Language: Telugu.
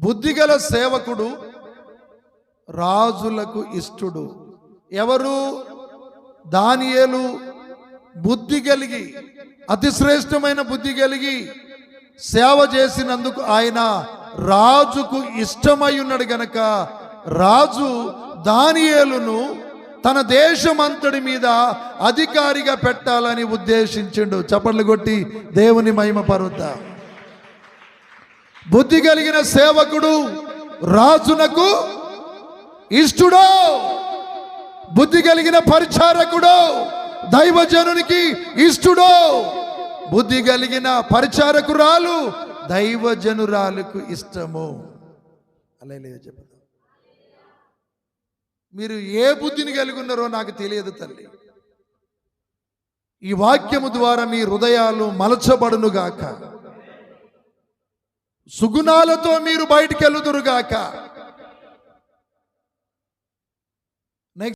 బుద్ధిగల సేవకుడు రాజులకు ఇష్టుడు. ఎవరు? దానియేలు బుద్ధి కలిగి, అతి శ్రేష్టమైన బుద్ధి కలిగి సేవ చేసినందుకు ఆయన రాజుకు ఇష్టమై ఉన్నాడు గనక రాజు దానియేలును తన దేశమంతటి మీద అధికారిగా పెట్టాలని ఉద్దేశించిండు. చప్పట్లు కొట్టి దేవుని మహిమ పరుద్దా. బుద్ధి కలిగిన సేవకుడు రాజునకు ఇష్టుడో, బుద్ధి కలిగిన పరిచారకుడో దైవజనునికి ఇష్టుడో, బుద్ధి కలిగిన పరిచారకురాలు దైవజనురాలకు ఇష్టము. అలా లేదు చెప్పదు. మీరు ఏ బుద్ధిని కలిగి ఉన్నారో నాకు తెలియదు తల్లి. ఈ వాక్యము ద్వారా మీ హృదయాలు మలచబడునుగాక, సుగుణాలతో మీరు బయటికి వెళ్ళుదురుగాక.